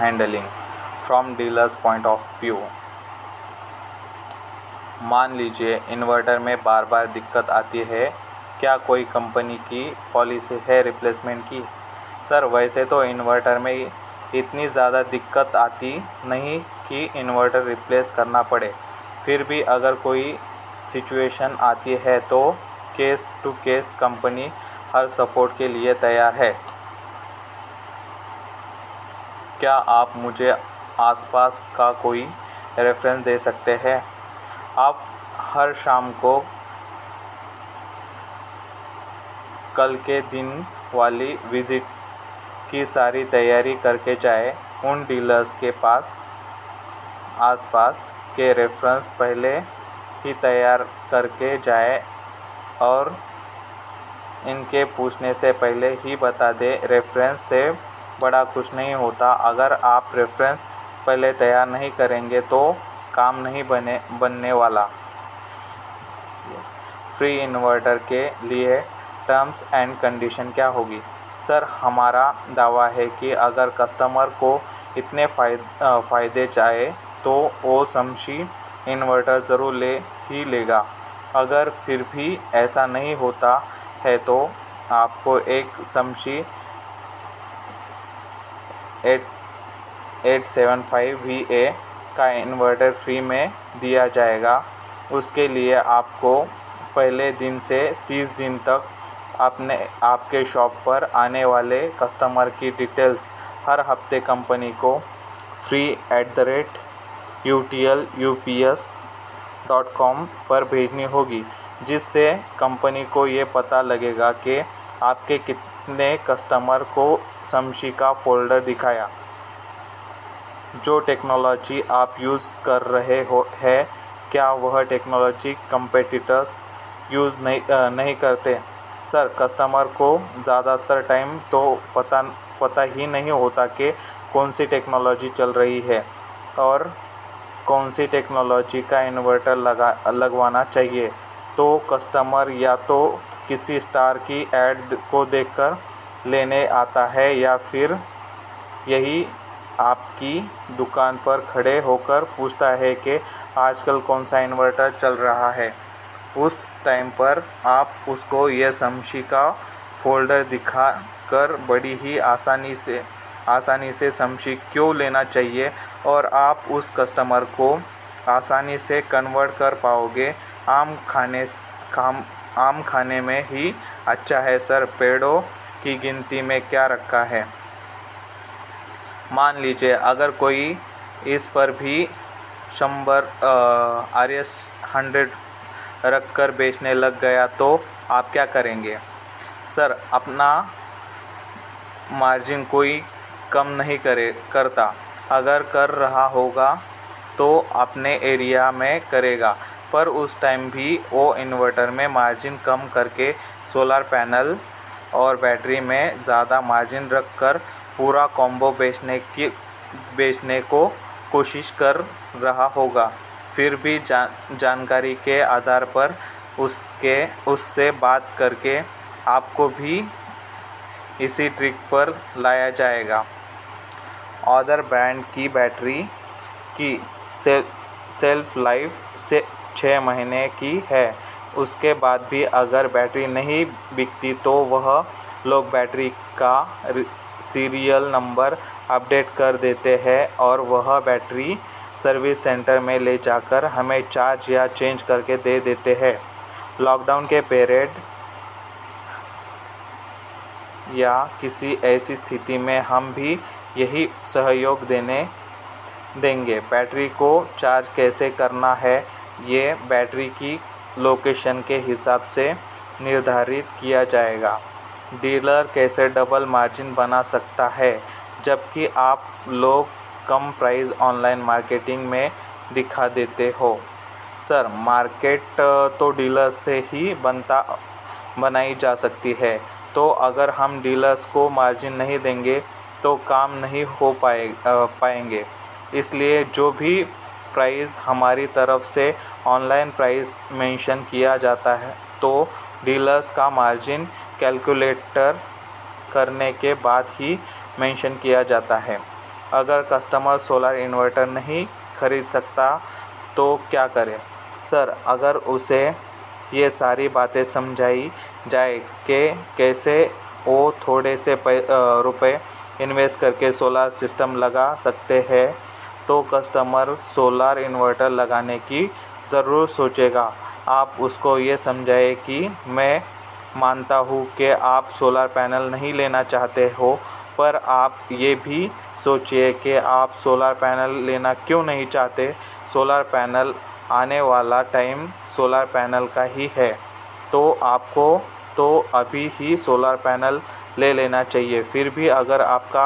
Handling from dealers point of view. मान लीजिए inverter में बार बार दिक्कत आती है, क्या कोई कंपनी की पॉलिसी है रिप्लेसमेंट की? सर वैसे तो इन्वर्टर में इतनी ज़्यादा दिक्कत आती नहीं कि इन्वर्टर रिप्लेस करना पड़े, फिर भी अगर कोई सिचुएशन आती है तो केस टू केस कंपनी हर सपोर्ट के लिए तैयार है। क्या आप मुझे आसपास का कोई रेफरेंस दे सकते हैं? आप हर शाम को कल के दिन वाली विजिट्स की सारी तैयारी करके जाए। उन डीलर्स के पास आसपास के रेफरेंस पहले ही तैयार करके जाए और इनके पूछने से पहले ही बता दे। रेफरेंस से बड़ा कुछ नहीं होता। अगर आप रेफरेंस पहले तैयार नहीं करेंगे तो काम नहीं बनने वाला। फ्री इन्वर्टर के लिए टर्म्स एंड कंडीशन क्या होगी? सर हमारा दावा है कि अगर कस्टमर को इतने फ़ायदे चाहे तो वो समशी इन्वर्टर ज़रूर ले ही लेगा। अगर फिर भी ऐसा नहीं होता है तो आपको एक समशी 875 VA का इन्वर्टर फ्री में दिया जाएगा। उसके लिए आपको पहले दिन से 30 दिन तक आपके शॉप पर आने वाले कस्टमर की डिटेल्स हर हफ्ते कंपनी को free@utlUPS.com पर भेजनी होगी, जिससे कंपनी को ये पता लगेगा कि आपके कितने कस्टमर को समशी का फ़ोल्डर दिखाया। जो टेक्नोलॉजी आप यूज़ कर रहे हैं, क्या वह टेक्नोलॉजी कंपेटिटर्स यूज़ नहीं करते? सर कस्टमर को ज़्यादातर टाइम तो पता ही नहीं होता कि कौन सी टेक्नोलॉजी चल रही है और कौन सी टेक्नोलॉजी का इन्वर्टर लगवाना चाहिए। तो कस्टमर या तो किसी स्टार की ऐड को देखकर लेने आता है या फिर यही आपकी दुकान पर खड़े होकर पूछता है कि आजकल कौन सा इन्वर्टर चल रहा है। उस टाइम पर आप उसको यह समशी का फ़ोल्डर दिखा कर बड़ी ही आसानी से समशी क्यों लेना चाहिए और आप उस कस्टमर को आसानी से कन्वर्ट कर पाओगे। आम खाने में ही अच्छा है सर, पेड़ों की गिनती में क्या रखा है। मान लीजिए अगर कोई इस पर भी 100 RS100 रख कर बेचने लग गया तो आप क्या करेंगे? सर अपना मार्जिन कोई कम नहीं करता। अगर कर रहा होगा तो अपने एरिया में करेगा, पर उस टाइम भी वो इन्वर्टर में मार्जिन कम करके सोलर पैनल और बैटरी में ज़्यादा मार्जिन रख कर पूरा कॉम्बो बेचने को कोशिश कर रहा होगा। फिर भी जानकारी के आधार पर उससे बात करके आपको भी इसी ट्रिक पर लाया जाएगा। अदर ब्रांड की बैटरी की सेल्फ लाइफ से 6 महीने की है। उसके बाद भी अगर बैटरी नहीं बिकती तो वह लोग बैटरी का सीरियल नंबर अपडेट कर देते हैं और वह बैटरी सर्विस सेंटर में ले जाकर हमें चार्ज या चेंज करके दे देते हैं। लॉकडाउन के पीरियड या किसी ऐसी स्थिति में हम भी यही सहयोग देंगे। बैटरी को चार्ज कैसे करना है ये बैटरी की लोकेशन के हिसाब से निर्धारित किया जाएगा। डीलर कैसे डबल मार्जिन बना सकता है जबकि आप लोग कम प्राइस ऑनलाइन मार्केटिंग में दिखा देते हो? सर मार्केट तो डीलर से ही बनाई जा सकती है, तो अगर हम डीलर्स को मार्जिन नहीं देंगे तो काम नहीं हो पाएंगे। इसलिए जो भी प्राइस हमारी तरफ से ऑनलाइन प्राइस मेंशन किया जाता है तो डीलर्स का मार्जिन कैलकुलेटर करने के बाद ही मेंशन किया जाता है। अगर कस्टमर सोलर इन्वर्टर नहीं खरीद सकता तो क्या करें? सर, अगर उसे ये सारी बातें समझाई जाए कि कैसे वो थोड़े से रुपए इन्वेस्ट करके सोलर सिस्टम लगा सकते हैं, तो कस्टमर सोलर इन्वर्टर लगाने की ज़रूर सोचेगा। आप उसको ये समझाएं कि मैं मानता हूँ कि आप सोलर पैनल नहीं लेना चाहते हो, पर आप ये भी सोचिए कि आप सोलर पैनल लेना क्यों नहीं चाहते। सोलर पैनल आने वाला टाइम सोलर पैनल का ही है, तो आपको तो अभी ही सोलर पैनल ले लेना चाहिए। फिर भी अगर आपका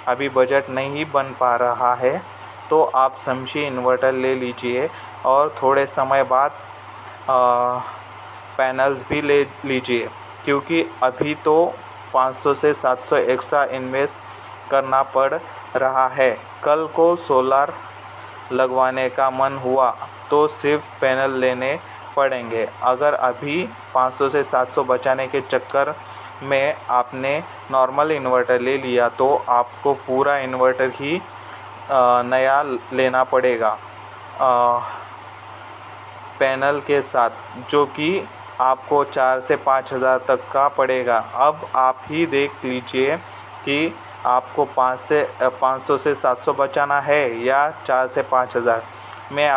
अभी बजट नहीं बन पा रहा है तो आप शमसी इन्वर्टर ले लीजिए और थोड़े समय बाद पैनल्स भी ले लीजिए, क्योंकि अभी तो 500 से 700 एक्स्ट्रा इन्वेस्ट करना पड़ रहा है। कल को सोलर लगवाने का मन हुआ तो सिर्फ पैनल लेने पड़ेंगे। अगर अभी 500 से 700 बचाने के चक्कर में आपने नॉर्मल इन्वर्टर ले लिया तो आपको पूरा इन्वर्टर ही नया लेना पड़ेगा पैनल के साथ, जो कि आपको 4 से 5 हज़ार तक का पड़ेगा। अब आप ही देख लीजिए कि आपको 500 से 700 बचाना है या 4 से 5 हज़ार। मैं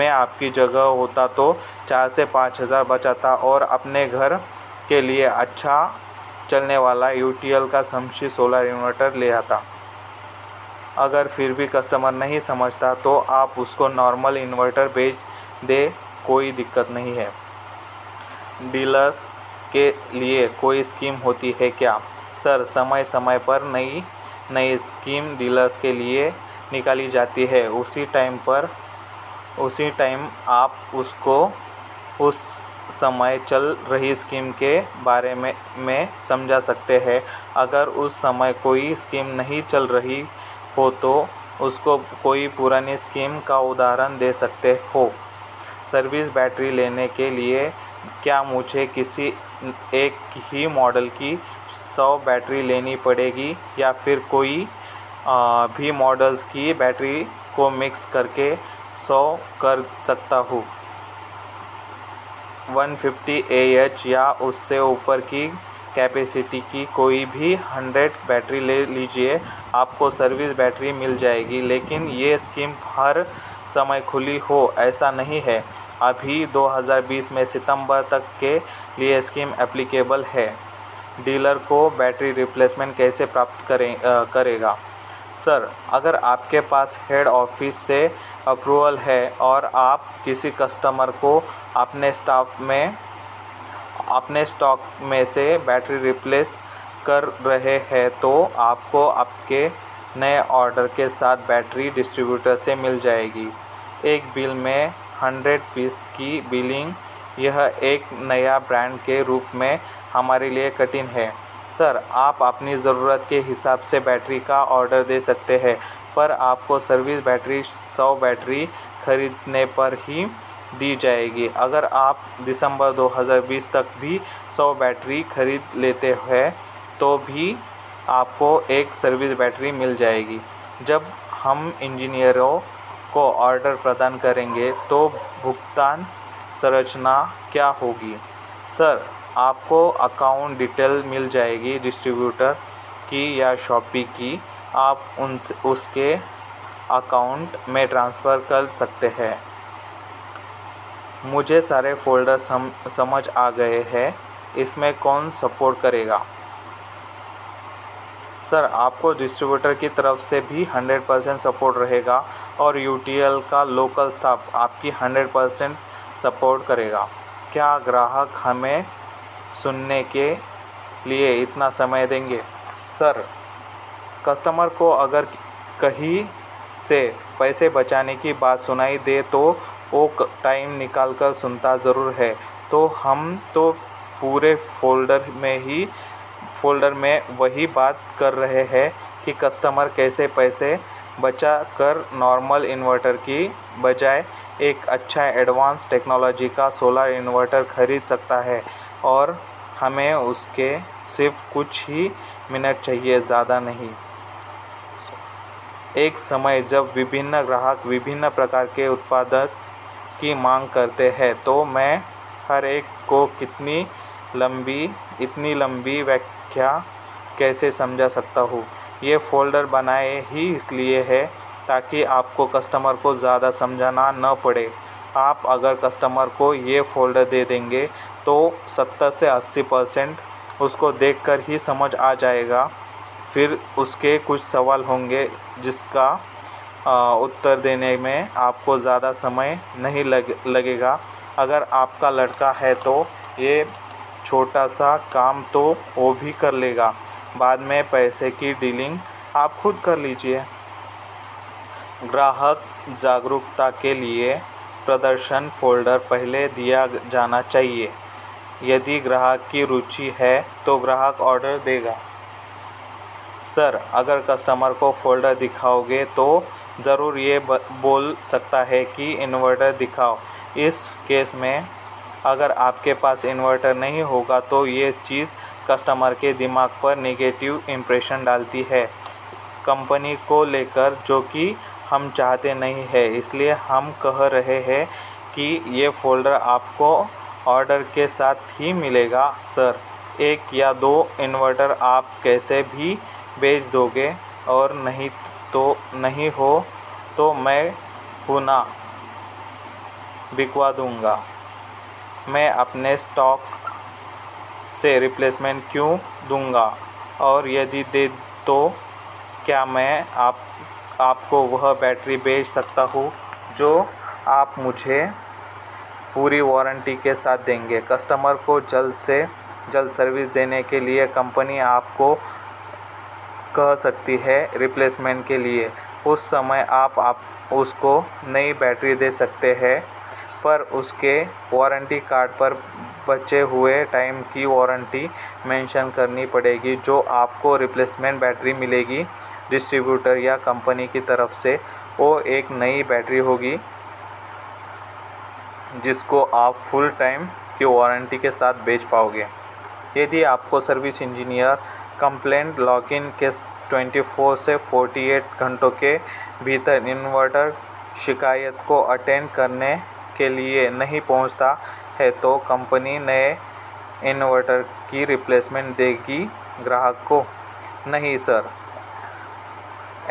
आपकी जगह होता तो 4 से 5 हज़ार बचाता और अपने घर के लिए अच्छा चलने वाला यूटीएल का शमसी सोलर इन्वर्टर ले आता। अगर फिर भी कस्टमर नहीं समझता तो आप उसको नॉर्मल इन्वर्टर बेच दे, कोई दिक्कत नहीं है। डीलर्स के लिए कोई स्कीम होती है क्या? सर, समय समय पर नई स्कीम डीलर्स के लिए निकाली जाती है। उसी टाइम आप उसको उस समय चल रही स्कीम के बारे में समझा सकते हैं। अगर उस समय कोई स्कीम नहीं चल रही हो तो उसको कोई पुरानी स्कीम का उदाहरण दे सकते हो। सर्विस बैटरी लेने के लिए क्या मुझे किसी एक ही मॉडल की 100 बैटरी लेनी पड़ेगी या फिर कोई भी मॉडल्स की बैटरी को मिक्स करके 100 कर सकता हूँ? 150 AH या उससे ऊपर की कैपेसिटी की कोई भी 100 बैटरी ले लीजिए, आपको सर्विस बैटरी मिल जाएगी। लेकिन ये स्कीम हर समय खुली हो ऐसा नहीं है। अभी 2020 में सितंबर तक के लिए स्कीम एप्लीकेबल है। डीलर को बैटरी रिप्लेसमेंट कैसे प्राप्त करेगा? सर, अगर आपके पास हेड ऑफिस से अप्रूवल है और आप किसी कस्टमर को अपने स्टॉक में से बैटरी रिप्लेस कर रहे हैं तो आपको आपके नए ऑर्डर के साथ बैटरी डिस्ट्रीब्यूटर से मिल जाएगी। एक बिल में 100 पीस की बिलिंग, यह एक नया ब्रांड के रूप में हमारे लिए कठिन है। सर, आप अपनी ज़रूरत के हिसाब से बैटरी का ऑर्डर दे सकते हैं, पर आपको सर्विस बैटरी 100 बैटरी खरीदने पर ही दी जाएगी। अगर आप दिसंबर 2020 तक भी 100 बैटरी खरीद लेते हैं तो भी आपको एक सर्विस बैटरी मिल जाएगी। जब हम इंजीनियरों को ऑर्डर प्रदान करेंगे तो भुगतान संरचना क्या होगी? सर, आपको अकाउंट डिटेल मिल जाएगी डिस्ट्रीब्यूटर की या शॉपी की। आप उसके अकाउंट में ट्रांसफ़र कर सकते हैं। मुझे सारे फ़ोल्डर समझ आ गए हैं। इसमें कौन सपोर्ट करेगा? सर, आपको डिस्ट्रीब्यूटर की तरफ से भी 100% सपोर्ट रहेगा और यूटीएल का लोकल स्टाफ आपकी 100% सपोर्ट करेगा। क्या ग्राहक हमें सुनने के लिए इतना समय देंगे? सर, कस्टमर को अगर कहीं से पैसे बचाने की बात सुनाई दे तो वो टाइम निकाल कर सुनता ज़रूर है। तो हम तो पूरे फ़ोल्डर में वही बात कर रहे हैं कि कस्टमर कैसे पैसे बचा कर नॉर्मल इन्वर्टर की बजाय एक अच्छा एडवांस टेक्नोलॉजी का सोलर इन्वर्टर खरीद सकता है, और हमें उसके सिर्फ कुछ ही मिनट चाहिए, ज़्यादा नहीं। एक समय जब विभिन्न ग्राहक विभिन्न प्रकार के उत्पादक की मांग करते हैं तो मैं हर एक को इतनी लंबी व्याख्या कैसे समझा सकता हूँ। ये फ़ोल्डर बनाए ही इसलिए है ताकि आपको कस्टमर को ज़्यादा समझाना न पड़े। आप अगर कस्टमर को ये फ़ोल्डर दे देंगे तो 70 से 80% उसको देखकर ही समझ आ जाएगा। फिर उसके कुछ सवाल होंगे जिसका उत्तर देने में आपको ज़्यादा समय नहीं लगेगा। अगर आपका लड़का है तो ये छोटा सा काम तो वो भी कर लेगा। बाद में पैसे की डीलिंग आप खुद कर लीजिए। ग्राहक जागरूकता के लिए प्रदर्शन फ़ोल्डर पहले दिया जाना चाहिए। यदि ग्राहक की रुचि है तो ग्राहक ऑर्डर देगा। सर, अगर कस्टमर को फ़ोल्डर दिखाओगे तो ज़रूर ये बोल सकता है कि इन्वर्टर दिखाओ। इस केस में अगर आपके पास इन्वर्टर नहीं होगा तो ये चीज़ कस्टमर के दिमाग पर नेगेटिव इम्प्रेशन डालती है कंपनी को लेकर, जो कि हम चाहते नहीं है। इसलिए हम कह रहे हैं कि ये फ़ोल्डर आपको ऑर्डर के साथ ही मिलेगा। सर, 1 या 2 इन्वर्टर आप कैसे भी बेच दोगे और नहीं हो तो मैं पुनः बिकवा दूंगा। मैं अपने स्टॉक से रिप्लेसमेंट क्यों दूंगा, और यदि दे तो क्या मैं आपको वह बैटरी बेच सकता हूँ जो आप मुझे पूरी वारंटी के साथ देंगे। कस्टमर को जल्द से जल्द सर्विस देने के लिए कंपनी आपको कह सकती है रिप्लेसमेंट के लिए। उस समय आप उसको नई बैटरी दे सकते हैं, पर उसके वारंटी कार्ड पर बचे हुए टाइम की वारंटी मेंशन करनी पड़ेगी जो आपको रिप्लेसमेंट बैटरी मिलेगी डिस्ट्रीब्यूटर या कंपनी की तरफ से। वो एक नई बैटरी होगी जिसको आप फुल टाइम की वारंटी के साथ बेच पाओगे। यदि आपको सर्विस इंजीनियर कंप्लेंट लॉगिन के 24 से 48 घंटों के भीतर इन्वर्टर शिकायत को अटेंड करने के लिए नहीं पहुंचता है तो कंपनी नए इन्वर्टर की रिप्लेसमेंट देगी ग्राहक को। नहीं सर,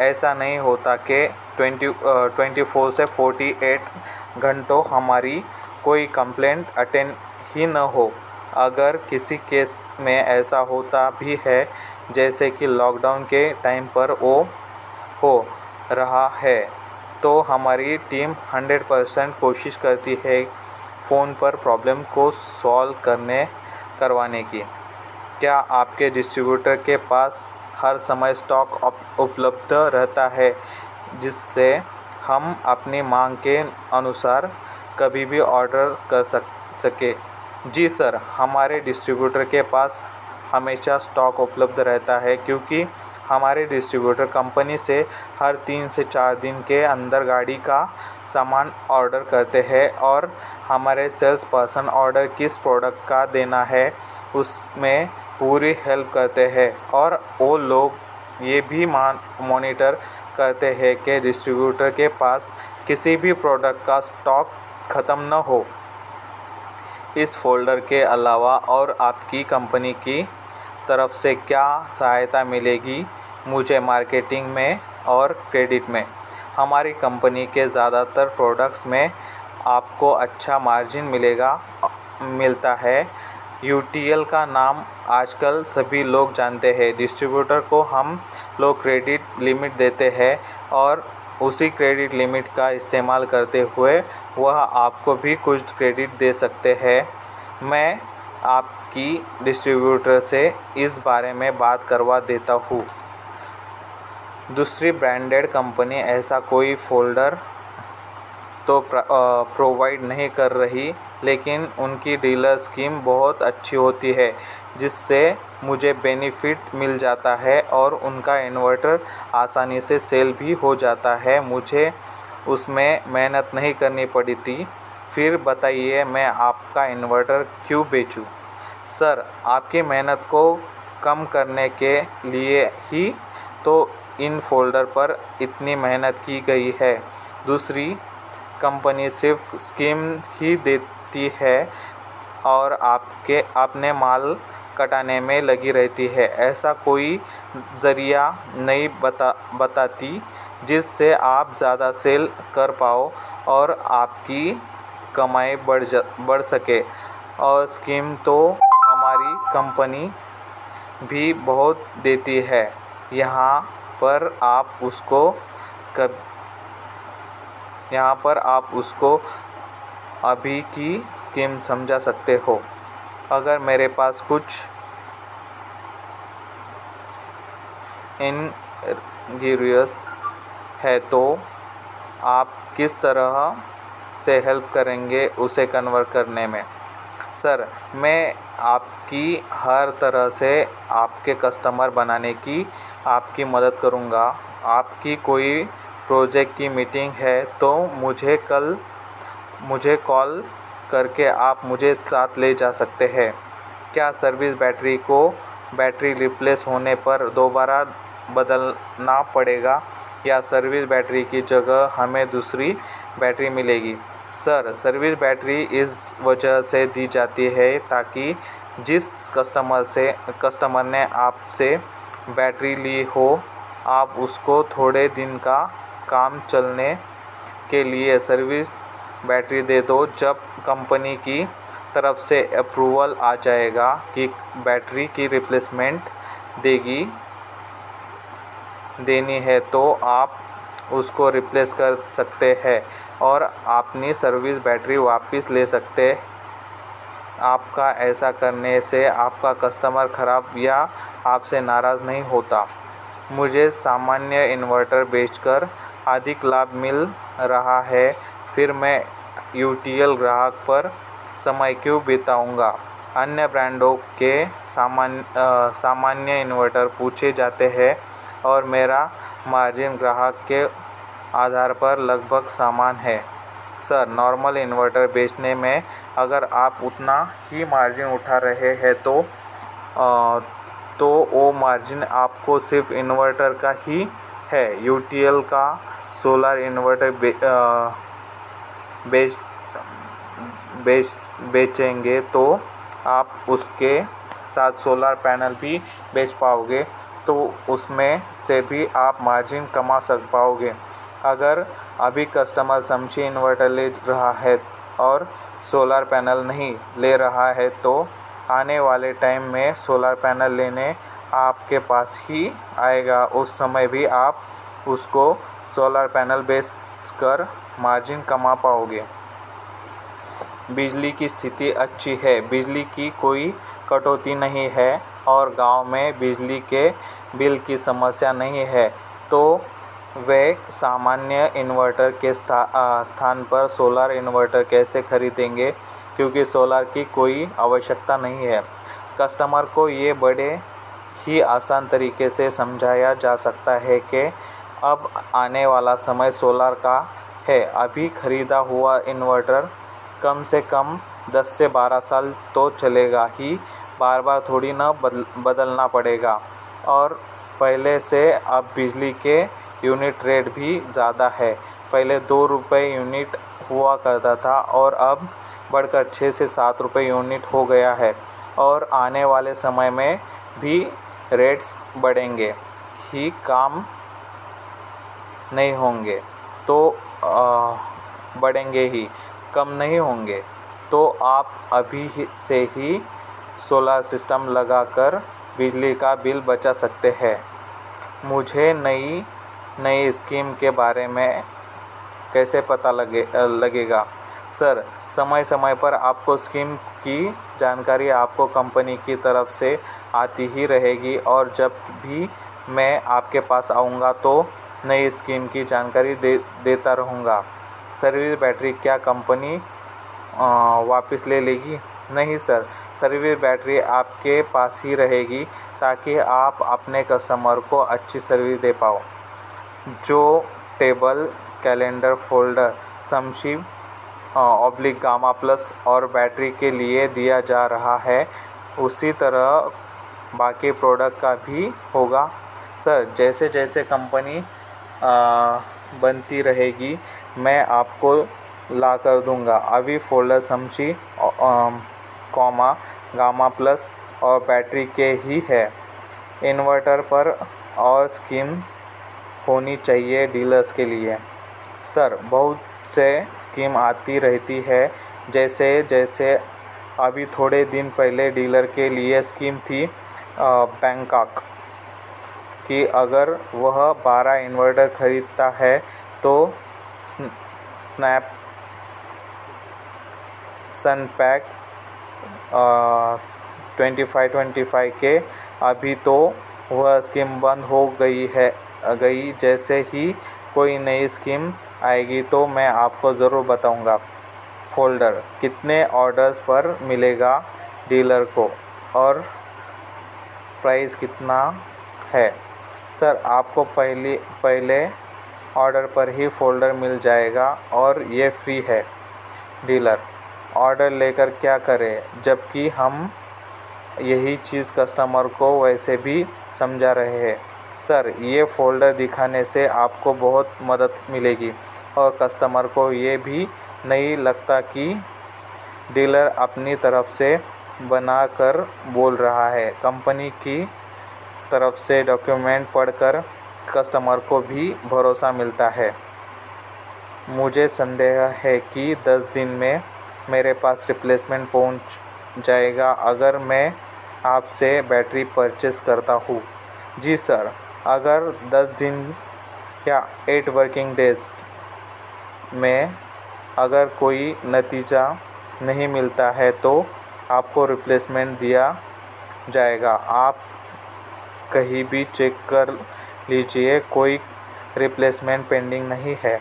ऐसा नहीं होता कि 24 से 48 घंटों हमारी कोई कंप्लेंट अटेंड ही न हो। अगर किसी केस में ऐसा होता भी है, जैसे कि लॉकडाउन के टाइम पर वो हो रहा है, तो हमारी टीम 100% कोशिश करती है फ़ोन पर प्रॉब्लम को सॉल्व करवाने की। क्या आपके डिस्ट्रीब्यूटर के पास हर समय स्टॉक उपलब्ध रहता है जिससे हम अपनी मांग के अनुसार कभी भी ऑर्डर कर सके? जी सर, हमारे डिस्ट्रीब्यूटर के पास हमेशा स्टॉक उपलब्ध रहता है क्योंकि हमारे डिस्ट्रीब्यूटर कंपनी से हर 3 से 4 दिन के अंदर गाड़ी का सामान ऑर्डर करते हैं और हमारे सेल्स पर्सन ऑर्डर किस प्रोडक्ट का देना है उसमें पूरी हेल्प करते हैं। और वो लोग ये भी मॉनिटर करते हैं कि डिस्ट्रीब्यूटर के पास किसी भी प्रोडक्ट का स्टॉक ख़त्म न हो। इस फ़ोल्डर के अलावा और आपकी कंपनी की तरफ से क्या सहायता मिलेगी मुझे मार्केटिंग में और क्रेडिट में? हमारी कंपनी के ज़्यादातर प्रोडक्ट्स में आपको अच्छा मार्जिन मिलता है। यूटीएल का नाम आजकल सभी लोग जानते हैं। डिस्ट्रीब्यूटर को हम लोग क्रेडिट लिमिट देते हैं और उसी क्रेडिट लिमिट का इस्तेमाल करते हुए वह आपको भी कुछ क्रेडिट दे सकते हैं। मैं आपकी डिस्ट्रीब्यूटर से इस बारे में बात करवा देता हूँ। दूसरी ब्रांडेड कंपनी ऐसा कोई फ़ोल्डर तो प्रोवाइड नहीं कर रही, लेकिन उनकी डीलर स्कीम बहुत अच्छी होती है जिससे मुझे बेनिफिट मिल जाता है और उनका इन्वर्टर आसानी से सेल भी हो जाता है। मुझे उसमें मेहनत नहीं करनी पड़ी थी। फिर बताइए मैं आपका इन्वर्टर क्यों बेचूं? सर, आपकी मेहनत को कम करने के लिए ही तो इन फ़ोल्डर पर इतनी मेहनत की गई है। दूसरी कंपनी सिर्फ स्कीम ही देती है और आपने माल कटाने में लगी रहती है। ऐसा कोई ज़रिया नहीं बताती जिससे आप ज़्यादा सेल कर पाओ और आपकी कमाई बढ़ सके। और स्कीम तो हमारी कंपनी भी बहुत देती है। यहाँ पर आप उसको अभी की स्कीम समझा सकते हो। अगर मेरे पास कुछ इंग्रीडिएंट्स है तो आप किस तरह से हेल्प करेंगे उसे कन्वर्ट करने में? सर, मैं आपकी हर तरह से आपके कस्टमर बनाने की आपकी मदद करूँगा। आपकी कोई प्रोजेक्ट की मीटिंग है तो मुझे कॉल करके आप मुझे साथ ले जा सकते हैं। क्या सर्विस बैटरी रिप्लेस होने पर दोबारा बदलना पड़ेगा या सर्विस बैटरी की जगह हमें दूसरी बैटरी मिलेगी? सर, सर्विस बैटरी इस वजह से दी जाती है ताकि जिस कस्टमर ने आपसे बैटरी ली हो, आप उसको थोड़े दिन का काम चलने के लिए सर्विस बैटरी दे दो। जब कंपनी की तरफ से अप्रूवल आ जाएगा कि बैटरी की रिप्लेसमेंट देनी है तो आप उसको रिप्लेस कर सकते हैं और अपनी सर्विस बैटरी वापस ले सकते। आपका ऐसा करने से आपका कस्टमर खराब या आपसे नाराज़ नहीं होता। मुझे सामान्य इन्वर्टर बेचकर अधिक लाभ मिल रहा है, फिर मैं यूटीएल ग्राहक पर समय क्यों बिताऊंगा? अन्य ब्रांडों के सामान्य इन्वर्टर पूछे जाते हैं और मेरा मार्जिन ग्राहक के आधार पर लगभग समान है। सर, नॉर्मल इन्वर्टर बेचने में अगर आप उतना ही मार्जिन उठा रहे हैं तो वो मार्जिन आपको सिर्फ इन्वर्टर का ही है। यूटीएल का सोलर इन्वर्टर बेचेंगे तो आप उसके साथ सोलर पैनल भी बेच पाओगे, तो उसमें से भी आप मार्जिन कमा पाओगे। अगर अभी कस्टमर समझी इन्वर्टर ले रहा है और सोलर पैनल नहीं ले रहा है तो आने वाले टाइम में सोलर पैनल लेने आपके पास ही आएगा। उस समय भी आप उसको सोलर पैनल बेचकर मार्जिन कमा पाओगे। बिजली की स्थिति अच्छी है, बिजली की कोई कटौती नहीं है और गांव में बिजली के बिल की समस्या नहीं है, तो वे सामान्य इन्वर्टर के स्थान पर सोलर इन्वर्टर कैसे खरीदेंगे? क्योंकि सोलर की कोई आवश्यकता नहीं है। कस्टमर को ये बड़े ही आसान तरीके से समझाया जा सकता है कि अब आने वाला समय सोलर का है। अभी खरीदा हुआ इन्वर्टर कम से कम 10 से 12 साल तो चलेगा ही, बार बार थोड़ी ना बदलना पड़ेगा। और पहले से अब बिजली के यूनिट रेट भी ज़्यादा है। पहले 2 रुपये यूनिट हुआ करता था और अब बढ़कर 6 से 7 रुपये यूनिट हो गया है और आने वाले समय में भी रेट्स बढ़ेंगे ही, काम नहीं होंगे तो बढ़ेंगे ही, कम नहीं होंगे। तो आप अभी से ही सोलर सिस्टम लगाकर बिजली का बिल बचा सकते हैं। मुझे नई स्कीम के बारे में कैसे पता लगेगा? सर, समय समय पर आपको स्कीम की जानकारी आपको कंपनी की तरफ से आती ही रहेगी और जब भी मैं आपके पास आऊँगा तो नई स्कीम की जानकारी देता रहूँगा। सर्विस बैटरी क्या कंपनी वापस ले लेगी? नहीं सर, सर्विस बैटरी आपके पास ही रहेगी ताकि आप अपने कस्टमर को अच्छी सर्विस दे पाओ। जो टेबल, कैलेंडर, फोल्डर, समशीप गामा प्लस और बैटरी के लिए दिया जा रहा है, उसी तरह बाकी प्रोडक्ट का भी होगा। सर जैसे जैसे कंपनी बनती रहेगी मैं आपको ला कर दूंगा। अभी folder Samshi comma gamma plus और बैटरी के ही है। इन्वर्टर पर और स्कीम्स होनी चाहिए डीलर्स के लिए। सर बहुत से स्कीम आती रहती है, जैसे जैसे अभी थोड़े दिन पहले डीलर के लिए स्कीम थी बैंकॉक कि अगर वह 12 इन्वर्टर ख़रीदता है तो स्नैप सनपैक 25 के। अभी तो वह स्कीम बंद हो गई। जैसे ही कोई नई स्कीम आएगी तो मैं आपको ज़रूर बताऊंगा। फोल्डर कितने ऑर्डर्स पर मिलेगा डीलर को और प्राइस कितना है? सर आपको पहले ऑर्डर पर ही फोल्डर मिल जाएगा और ये फ्री है। डीलर ऑर्डर लेकर क्या करें, जबकि हम यही चीज़ कस्टमर को वैसे भी समझा रहे हैं। सर ये फ़ोल्डर दिखाने से आपको बहुत मदद मिलेगी और कस्टमर को ये भी नहीं लगता कि डीलर अपनी तरफ से बनाकर बोल रहा है। कंपनी की तरफ से डॉक्यूमेंट पढ़कर कस्टमर को भी भरोसा मिलता है। मुझे संदेह है कि 10 दिन में मेरे पास रिप्लेसमेंट पहुंच जाएगा अगर मैं आपसे बैटरी परचेस करता हूँ। जी सर, अगर 10 दिन या 8 वर्किंग डेज़ में अगर कोई नतीजा नहीं मिलता है तो आपको रिप्लेसमेंट दिया जाएगा। आप कहीं भी चेक कर लीजिए, कोई रिप्लेसमेंट पेंडिंग नहीं है।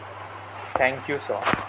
Thank you sir.